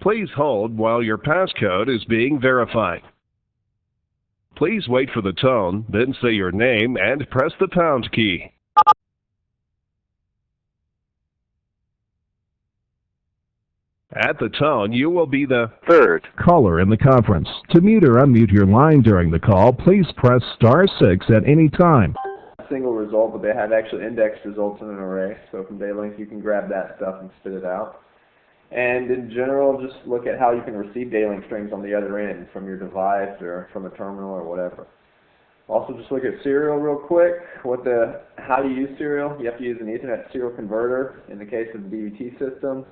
Please hold while your passcode is being verified. Please wait for the tone, then say your name and press the pound key. At the tone, you will be the third caller in the conference. To mute or unmute your line during the call, please press *6 at any time. Single result, but they have actually indexed results in an array. So from DataLink, you can grab that stuff and spit it out. And in general, just look at how you can receive DataLink strings on the other end from your device or from a terminal or whatever. Also, just look at serial real quick. How do you use serial? You have to use an Ethernet serial converter in the case of the DVT system.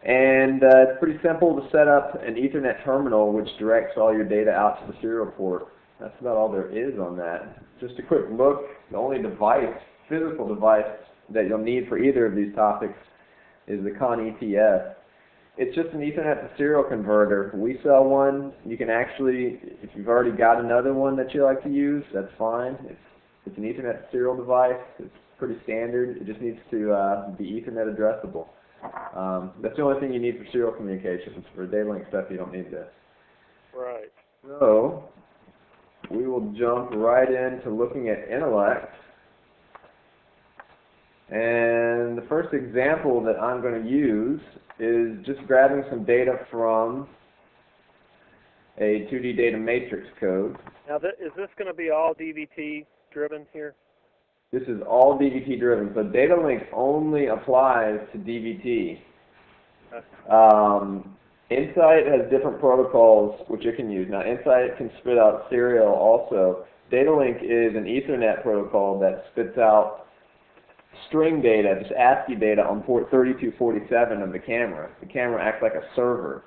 And it's pretty simple to set up an Ethernet terminal which directs all your data out to the serial port. That's about all there is on that. Just a quick look, the only physical device that you'll need for either of these topics is the CON ETS. It's just an Ethernet to serial converter. We sell one. You can actually, if you've already got another one that you like to use, that's fine. It's an Ethernet to serial device. It's pretty standard. It just needs to be Ethernet addressable. That's the only thing you need for serial communications. For DataLink stuff, you don't need this. Right. So we will jump right into looking at Intellect. And the first example that I'm going to use is just grabbing some data from a 2D data matrix code. Now, is this going to be all DVT driven here? This is all DVT driven, so DataLink only applies to DVT. Insight has different protocols which it can use. Now, Insight can spit out serial also. DataLink is an Ethernet protocol that spits out string data, just ASCII data on port 3247 of the camera. The camera acts like a server.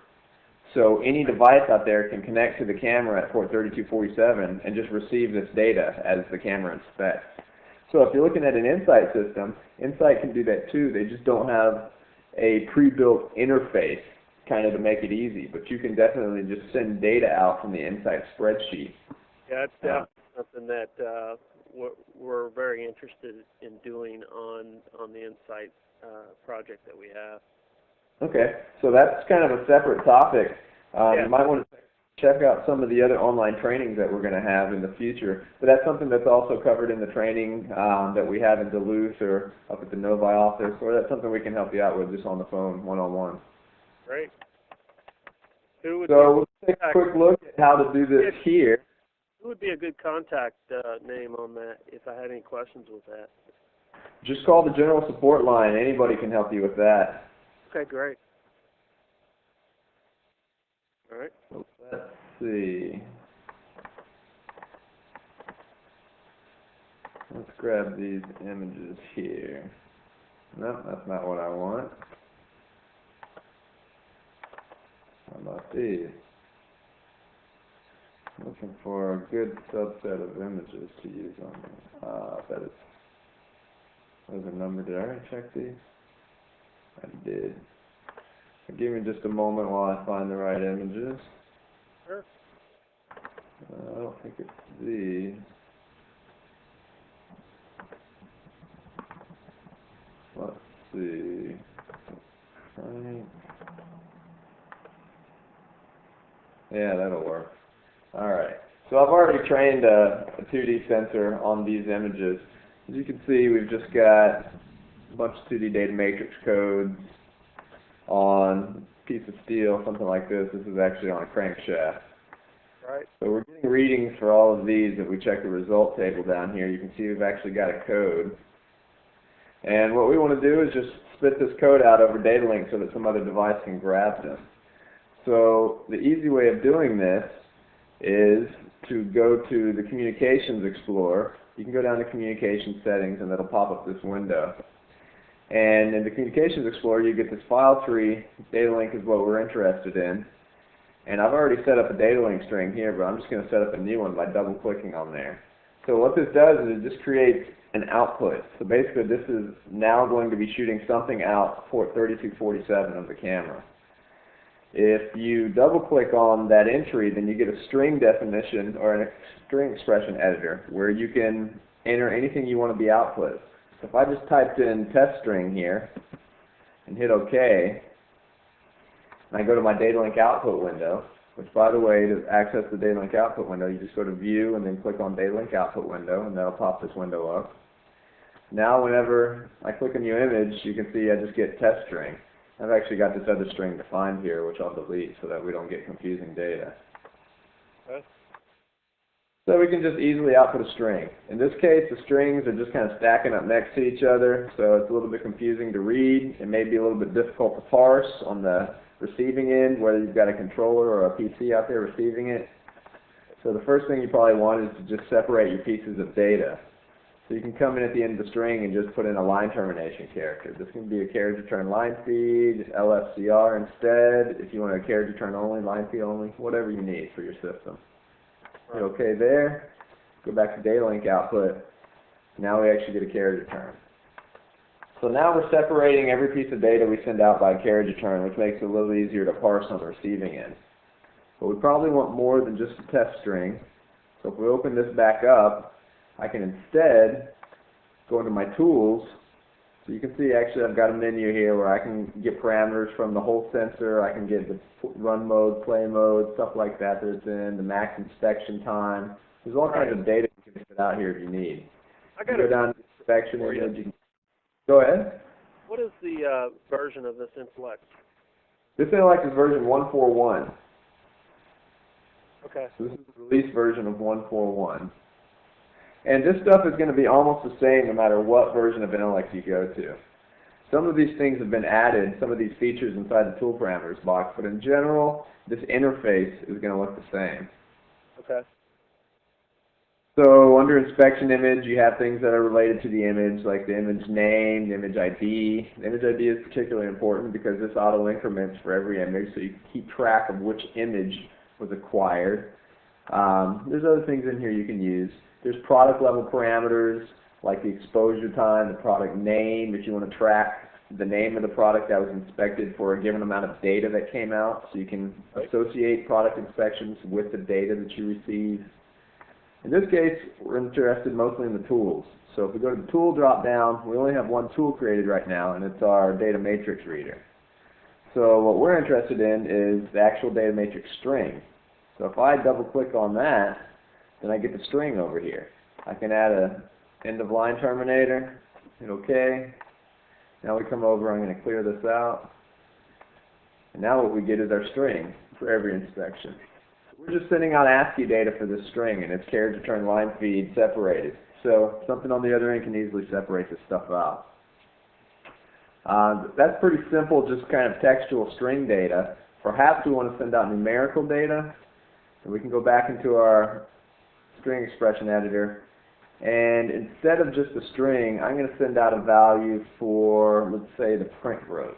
So any device out there can connect to the camera at port 3247 and just receive this data as the camera inspects. So if you're looking at an Insight system, Insight can do that too. They just don't have a pre-built interface kind of to make it easy. But you can definitely just send data out from the Insight spreadsheet. Yeah, it's definitely something that we're very interested in doing on the Insight project that we have. Okay, so that's kind of a separate topic. You might want to check out some of the other online trainings that we're going to have in the future. But that's something that's also covered in the training that we have in Duluth or up at the Novi office, or that's something we can help you out with just on the phone, one-on-one. Great. So we'll take a quick look at how to do this here. Who would be a good contact name on that if I had any questions with that? Just call the general support line. Anybody can help you with that. Okay, great. All right. Let's see. Let's grab these images here. No, that's not what I want. How about these? Looking for a good subset of images to use on them. Those are numbered. Did I already check these? I did. Give me just a moment while I find the right images. Sure. I don't think it's these. Let's see. Right. Yeah, that'll work. Alright. So I've already trained a 2D sensor on these images. As you can see, we've just got a bunch of 2D data matrix codes on a piece of steel, something like this. This is actually on a crankshaft. Right. So we're getting readings for all of these. If we check the result table down here, you can see we've actually got a code. And what we want to do is just spit this code out over DataLink so that some other device can grab them. So the easy way of doing this is to go to the Communications Explorer. You can go down to Communication Settings and that'll pop up this window. And in the Communications Explorer you get this file tree. DataLink is what we're interested in. And I've already set up a DataLink string here, but I'm just going to set up a new one by double clicking on there. So what this does is it just creates an output. So basically this is now going to be shooting something out port 3247 of the camera. If you double click on that entry, then you get a string definition or a string expression editor where you can enter anything you want to be output. So if I just typed in test string here and hit OK, and I go to my DataLink output window, which, by the way, to access the DataLink output window, you just go to View and then click on DataLink output window, and that'll pop this window up. Now whenever I click a new image, you can see I just get test string. I've actually got this other string defined here, which I'll delete so that we don't get confusing data. Okay. So we can just easily output a string. In this case, the strings are just kind of stacking up next to each other, so it's a little bit confusing to read. It may be a little bit difficult to parse on the receiving end, whether you've got a controller or a PC out there receiving it. So the first thing you probably want is to just separate your pieces of data. So you can come in at the end of the string and just put in a line termination character. This can be a carriage return line feed, LFCR instead, if you want a carriage return only, line feed only, whatever you need for your system. Hit OK there. Go back to DataLink output. Now we actually get a carriage return. So now we're separating every piece of data we send out by a carriage return, which makes it a little easier to parse on the receiving end. But we probably want more than just a test string. So if we open this back up, I can instead go into my tools. So you can see actually I've got a menu here where I can get parameters from the whole sensor. I can get the run mode, play mode, stuff like that that it's in, the max inspection time. There's all kinds of data you can put out here if you need. I got go down to inspection image. Go ahead. What is the version of this Intellect? This Intellect is version 1.4.1. Okay. So this is the release version of 1.4.1. And this stuff is going to be almost the same no matter what version of Intellect you go to. Some of these things have been added, some of these features inside the tool parameters box, but in general, this interface is going to look the same. Okay. So under inspection image, you have things that are related to the image, like the image name, the image ID. The image ID is particularly important because this auto increments for every image, so you can keep track of which image was acquired. There's other things in here you can use. There's product level parameters, like the exposure time, the product name, if you want to track the name of the product that was inspected for a given amount of data that came out, so you can associate product inspections with the data that you receive. In this case, we're interested mostly in the tools. So if we go to the tool drop down, we only have one tool created right now, and it's our data matrix reader. So what we're interested in is the actual data matrix string. So if I double click on that, then I get the string over here. I can add a end of line terminator, hit OK. Now we come over, I'm going to clear this out. And now what we get is our string for every inspection. We're just sending out ASCII data for this string, and it's carriage return line feed separated. So something on the other end can easily separate this stuff out. That's pretty simple, just kind of textual string data. Perhaps we want to send out numerical data, and we can go back into our string expression editor, and instead of just a string, I'm going to send out a value for, let's say, the print growth.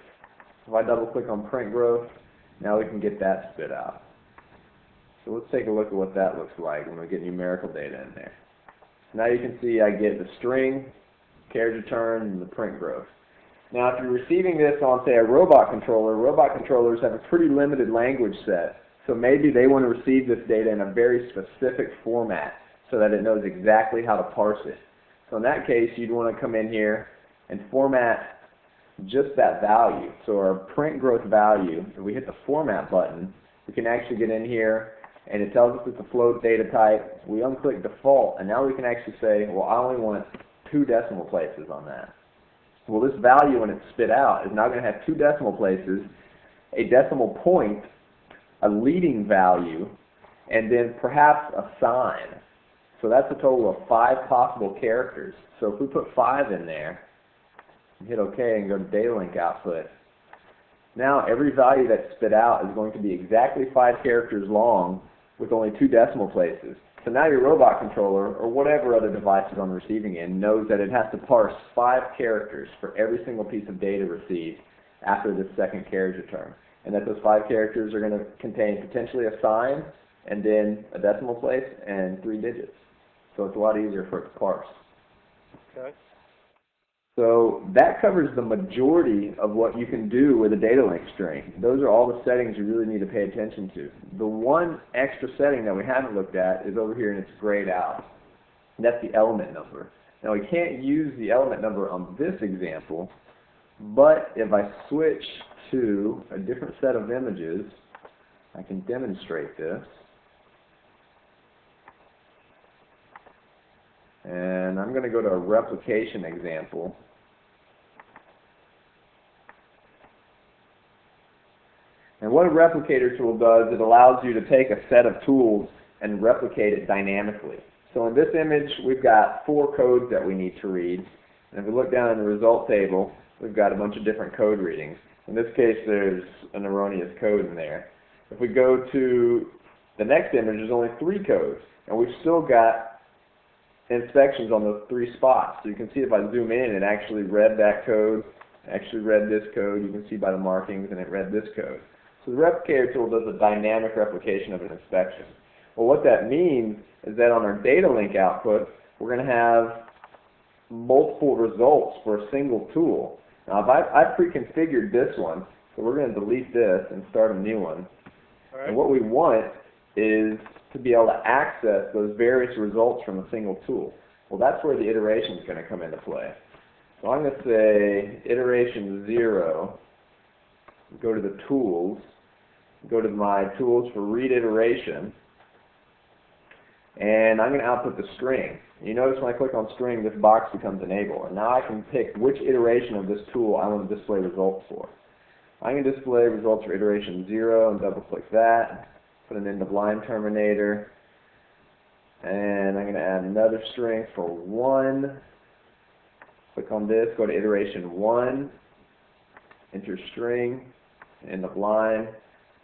If I double click on print growth, now we can get that spit out. So let's take a look at what that looks like when we get numerical data in there. Now you can see I get the string, carriage return, and the print growth. Now if you're receiving this on, say, a robot controllers have a pretty limited language set. So maybe they want to receive this data in a very specific format so that it knows exactly how to parse it. So in that case, you'd want to come in here and format just that value. So our print growth value, if we hit the format button, we can actually get in here and it tells us it's a float data type. We unclick default, and now we can actually say, well, I only want 2 decimal places on that. Well, this value, when it's spit out, is now going to have 2 decimal places, a decimal point, a leading value, and then perhaps a sign. So that's a total of 5 possible characters. So if we put 5 in there, and hit OK and go to DataLink output, now every value that's spit out is going to be exactly 5 characters long with only 2 decimal places. So now your robot controller, or whatever other device is on the receiving end, knows that it has to parse 5 characters for every single piece of data received after this second carriage return. And that those 5 characters are going to contain potentially a sign, and then a decimal place, and 3 digits. So it's a lot easier for it to parse. Okay. So that covers the majority of what you can do with a DataLink string. Those are all the settings you really need to pay attention to. The one extra setting that we haven't looked at is over here, and it's grayed out. And that's the element number. Now we can't use the element number on this example, but if I switch to a different set of images, I can demonstrate this. And I'm going to go to a replication example. And what a replicator tool does, it allows you to take a set of tools and replicate it dynamically. So in this image, we've got 4 codes that we need to read. And if we look down in the result table, we've got a bunch of different code readings. In this case, there's an erroneous code in there. If we go to the next image, there's only 3 codes. And we've still got inspections on those 3 spots. So you can see if I zoom in, it actually read that code, actually read this code. You can see by the markings, and it read this code. So the replicator tool does a dynamic replication of an inspection. Well, what that means is that on our DataLink output, we're going to have multiple results for a single tool. Now, I've pre-configured this one, so we're going to delete this and start a new one. All right. And what we want is to be able to access those various results from a single tool. Well, that's where the iteration is going to come into play. So I'm going to say iteration 0, go to the tools, go to my tools for read iteration, and I'm going to output the string. You notice when I click on string, this box becomes enabled. And now I can pick which iteration of this tool I want to display results for. I can display results for iteration 0 and double click that, put an end of line terminator, and I'm going to add another string for 1. Click on this, go to iteration 1, enter string, end of line,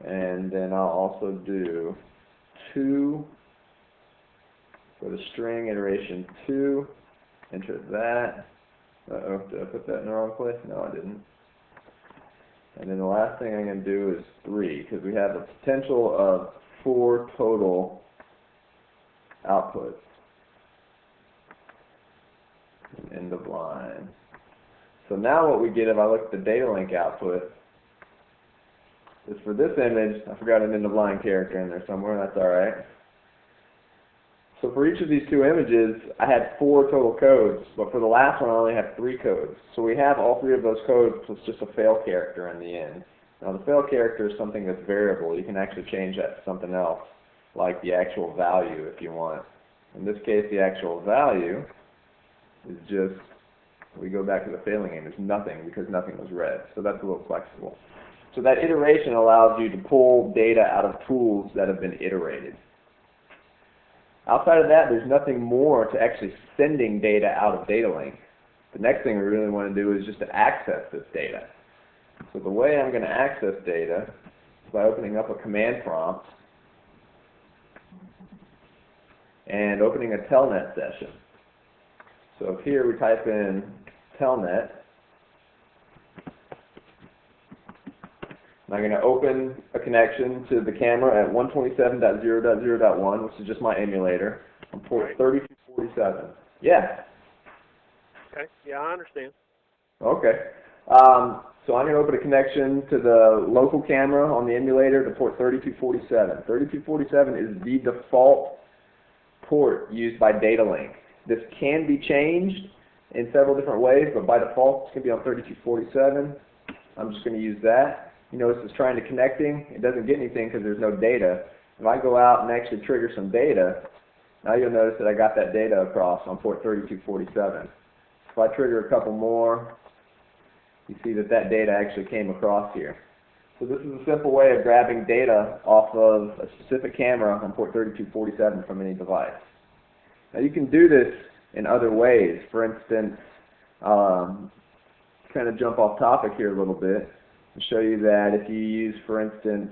and then I'll also do 2. Go to string, iteration 2, enter that. Uh-oh, did I put that in the wrong place? No, I didn't. And then the last thing I'm going to do is 3, because we have a potential of 4 total outputs. End of line. So now what we get if I look at the DataLink output is for this image, I forgot an end of line character in there somewhere, that's alright. So for each of these 2 images, I had 4 total codes, but for the last one I only have 3 codes. So we have all 3 of those codes plus just a fail character in the end. Now the fail character is something that's variable. You can actually change that to something else, like the actual value if you want. In this case, the actual value is just, we go back to the failing image, nothing, because nothing was read. So that's a little flexible. So that iteration allows you to pull data out of tools that have been iterated. Outside of that, there's nothing more to actually sending data out of DataLink. The next thing we really want to do is just to access this data. So the way I'm going to access data is by opening up a command prompt and opening a telnet session. So here we type in telnet. I'm going to open a connection to the camera at 127.0.0.1, which is just my emulator, on port 3247. Yeah. Okay. Yeah, I understand. Okay. So I'm going to open a connection to the local camera on the emulator to port 3247. 3247 is the default port used by DataLink. This can be changed in several different ways, but by default it's going to be on 3247. I'm just going to use that. You notice it's trying to connecting. It doesn't get anything because there's no data. If I go out and actually trigger some data, now you'll notice that I got that data across on port 3247. If I trigger a couple more, you see that that data actually came across here. So this is a simple way of grabbing data off of a specific camera on port 3247 from any device. Now you can do this in other ways. For instance, kind of jump off topic here a little bit and show you that if you use, for instance,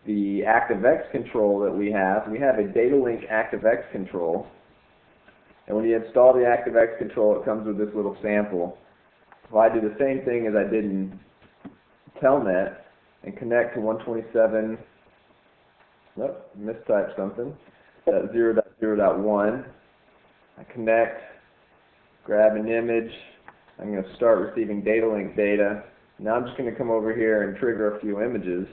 the ActiveX control that we have a DataLink ActiveX control. And when you install the ActiveX control, it comes with this little sample. If I do the same thing as I did in Telnet and connect to 127, nope, mistyped something, 0.0.1, I connect, grab an image, I'm going to start receiving DataLink data. Now I'm just going to come over here and trigger a few images.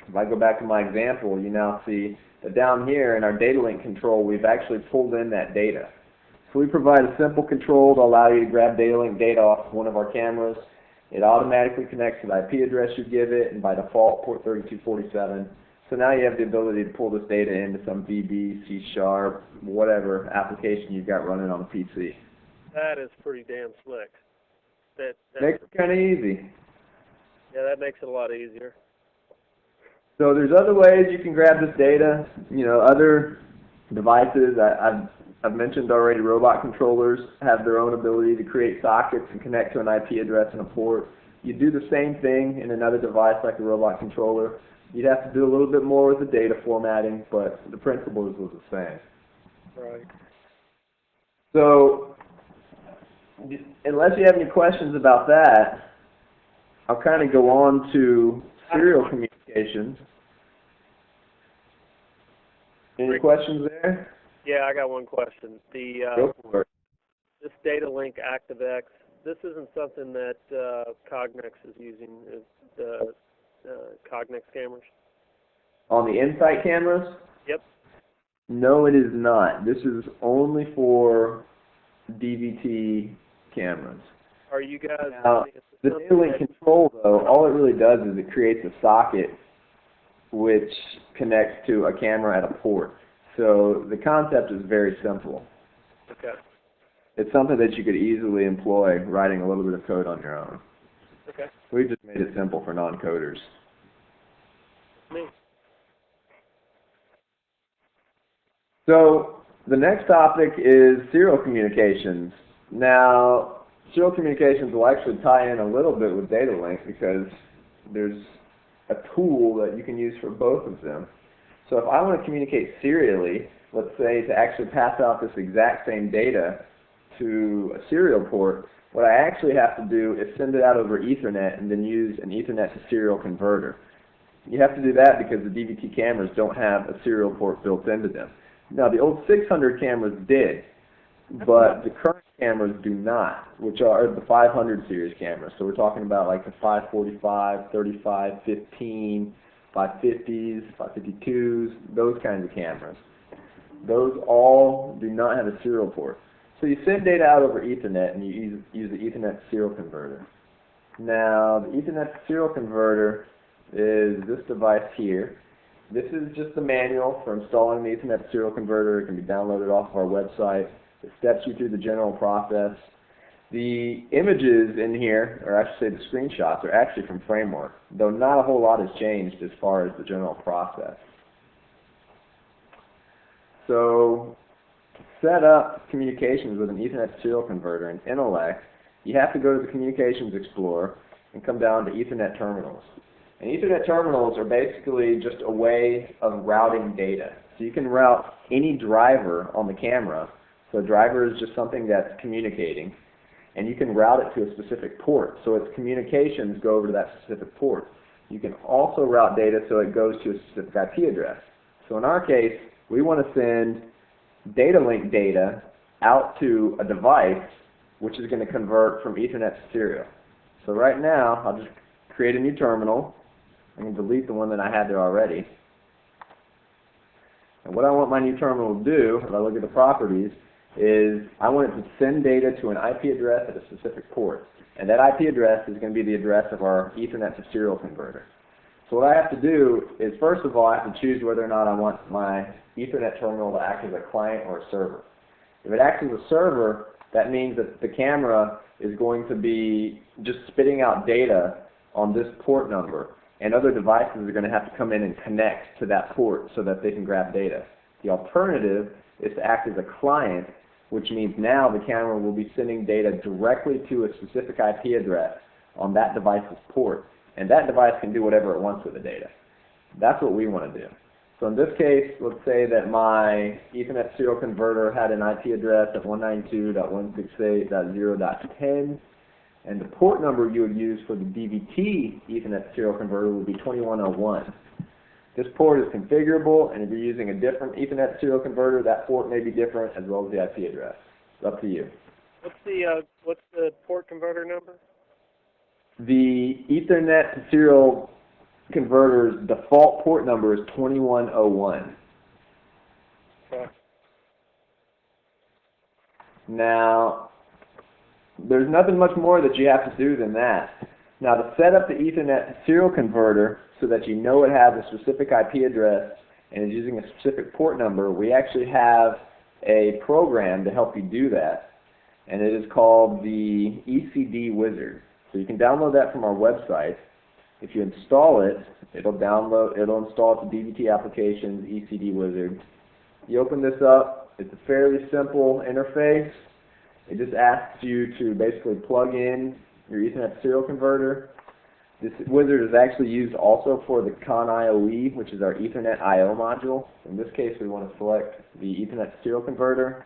If I go back to my example, you now see that down here in our DataLink control, we've actually pulled in that data. So we provide a simple control to allow you to grab DataLink data off one of our cameras It automatically connects to the IP address you give it, and by default, port 3247. So now you have the ability to pull this data into some VB, C#, whatever application you've got running on the PC. That is pretty damn slick. That Makes it kind of easy. Yeah, that makes it a lot easier. So there's other ways you can grab this data. You know, other devices. I've mentioned already. Robot controllers have their own ability to create sockets and connect to an IP address and a port. You do the same thing in another device like a robot controller. You'd have to do a little bit more with the data formatting, but the principles was the same. Right. So, unless you have any questions about that, I'll kind of go on to serial communications. Any questions there? Yeah, I got one question. Go for it. This DataLink ActiveX, this isn't something that Cognex is using, is the Cognex cameras? On the Insight cameras? Yep. No, it is not. This is only for DVT cameras. Are you guys... Now, the DataLink control, though, all it really does is it creates a socket which connects to a camera at a port. So the concept is very simple. Okay. It's something that you could easily employ writing a little bit of code on your own. Okay. We just made it simple for non-coders. Me. So the next topic is serial communications. Now, serial communications will actually tie in a little bit with DataLink because there's a tool that you can use for both of them. So if I want to communicate serially, let's say to actually pass out this exact same data to a serial port, what I actually have to do is send it out over Ethernet and then use an Ethernet to serial converter. You have to do that because the DVT cameras don't have a serial port built into them. Now the old 600 cameras did, but the current cameras do not, which are the 500 series cameras. So we're talking about like the 545, 35, 15, 550s, 552s, those kinds of cameras. Those all do not have a serial port. So you send data out over Ethernet and you use the Ethernet serial converter. Now the Ethernet serial converter is this device here. This is just the manual for installing the Ethernet serial converter. It can be downloaded off of our website. It steps you through the general process. The images in here, or I should say the screenshots, are actually from Framework, though not a whole lot has changed as far as the general process. So to set up communications with an Ethernet serial converter in Intellect, you have to go to the Communications Explorer and come down to Ethernet terminals. And Ethernet terminals are basically just a way of routing data. So you can route any driver on the camera. So a driver is just something that's communicating. And you can route it to a specific port. So its communications go over to that specific port. You can also route data so it goes to a specific IP address. So in our case, we want to send DataLink data out to a device which is going to convert from Ethernet to serial. So right now, I'll just create a new terminal. I'm going to delete the one that I had there already. And what I want my new terminal to do, if I look at the properties, is I want it to send data to an IP address at a specific port. And that IP address is going to be the address of our Ethernet to serial converter. So what I have to do is, first of all, I have to choose whether or not I want my Ethernet terminal to act as a client or a server. If it acts as a server, that means that the camera is going to be just spitting out data on this port number, and other devices are going to have to come in and connect to that port so that they can grab data. The alternative is to act as a client, which means now the camera will be sending data directly to a specific IP address on that device's port, and that device can do whatever it wants with the data. That's what we want to do. So in this case, let's say that my Ethernet serial converter had an IP address of 192.168.0.10, and the port number you would use for the DVT Ethernet serial converter would be 2101. This port is configurable, and if you're using a different Ethernet serial converter, that port may be different as well as the IP address. It's up to you. What's the port converter number? The Ethernet to serial converter's default port number is 2101. Okay. Now, there's nothing much more that you have to do than that. Now to set up the Ethernet serial converter so that you know it has a specific IP address and is using a specific port number, we actually have a program to help you do that. And it is called the ECD Wizard. So you can download that from our website. If you install it, it'll install it to DVT Applications, ECD Wizard. You open this up, it's a fairly simple interface. It just asks you to basically plug in your Ethernet serial converter. This wizard is actually used also for the CON IOE, which is our Ethernet I/O module. In this case, we want to select the Ethernet serial converter.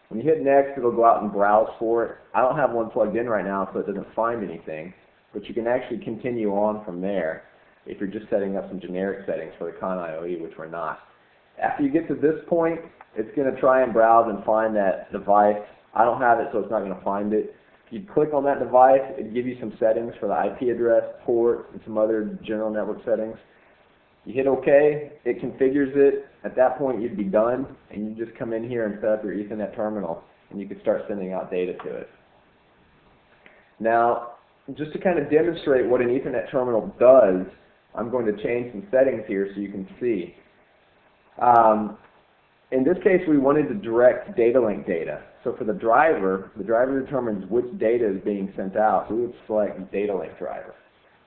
When you hit next, it'll go out and browse for it. I don't have one plugged in right now, so it doesn't find anything. But you can actually continue on from there if you're just setting up some generic settings for the CON IOE, which we're not. After you get to this point, it's going to try and browse and find that device. I don't have it, so it's not going to find it. If you click on that device, it'll give you some settings for the IP address, port, and some other general network settings. You hit OK, it configures it. At that point, you'd be done, and you just come in here and set up your Ethernet terminal, and you can start sending out data to it. Now, just to kind of demonstrate what an Ethernet terminal does, I'm going to change some settings here so you can see. In this case, we wanted to direct DataLink data. So for the driver determines which data is being sent out. So we would select DataLink driver.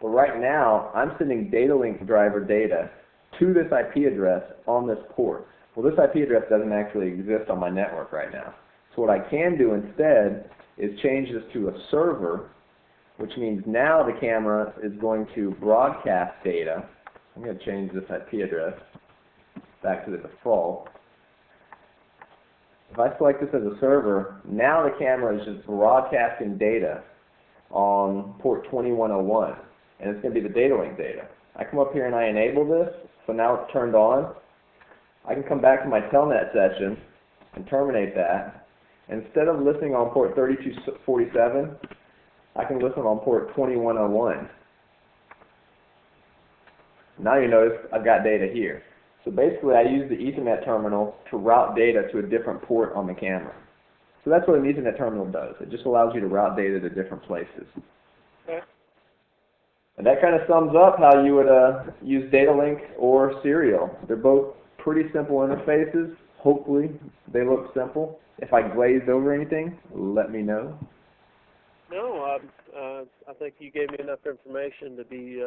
But right now, I'm sending DataLink driver data to this IP address on this port. Well, this IP address doesn't actually exist on my network right now. So what I can do instead is change this to a server, which means now the camera is going to broadcast data. I'm going to change this IP address back to the default. If I select this as a server, now the camera is just broadcasting data on port 2101, and it's going to be the DataLink data. I come up here and I enable this, so now it's turned on. I can come back to my telnet session and terminate that. And instead of listening on port 3247, I can listen on port 2101. Now you notice I've got data here. So basically, I use the Ethernet terminal to route data to a different port on the camera. So that's what an Ethernet terminal does. It just allows you to route data to different places. Okay. And that kind of sums up how you would use DataLink or Serial. They're both pretty simple interfaces. Hopefully, they look simple. If I glazed over anything, let me know. No, I think you gave me enough information to be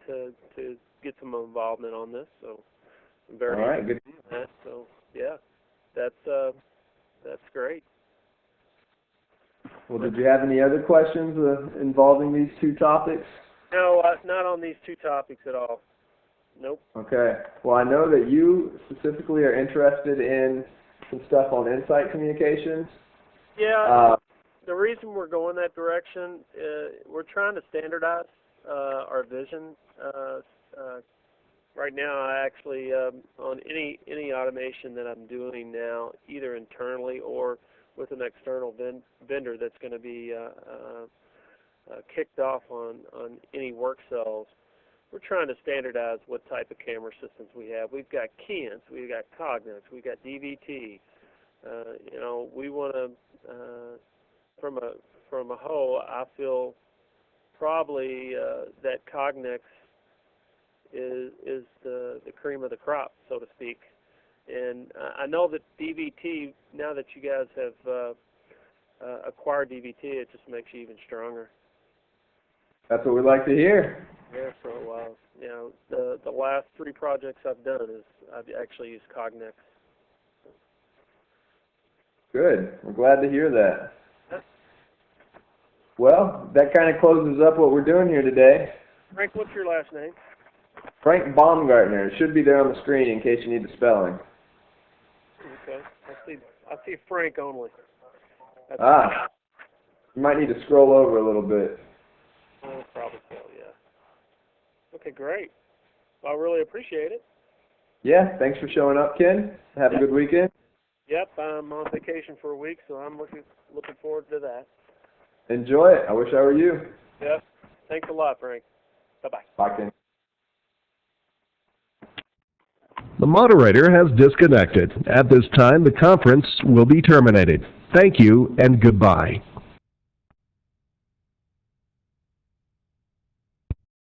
to get some involvement on this. So. I'm very All right, good. That, so yeah, that's great. Well, did you have any other questions involving these two topics? No, not on these two topics at all. Nope. Okay. Well, I know that you specifically are interested in some stuff on Insight communications. Yeah. The reason we're going that direction, we're trying to standardize our vision. Right now, I actually, on any automation that I'm doing now, either internally or with an external vendor that's going to be kicked off on any work cells, we're trying to standardize what type of camera systems we have. We've got Keyence, we've got Cognex, we've got DVT. You know, we want to, from a whole, I feel probably that Cognex is the cream of the crop, so to speak. And I know that DVT, now that you guys have acquired DVT, it just makes you even stronger. That's what we like to hear. Yeah, for a while. You know, the last 3 projects I've done is I've actually used Cognex. Good. We're glad to hear that. Well, that kind of closes up what we're doing here today. Frank, what's your last name? Frank Baumgartner. It should be there on the screen in case you need the spelling. Okay. I see Frank only. That's You might need to scroll over a little bit. Probably so, yeah. Okay, great. Well, I really appreciate it. Yeah, thanks for showing up, Ken. Have a good weekend. Yep, I'm on vacation for a week, so I'm looking forward to that. Enjoy it. I wish I were you. Yep. Thanks a lot, Frank. Bye-bye. Bye, Ken. The moderator has disconnected. At this time, the conference will be terminated. Thank you and goodbye.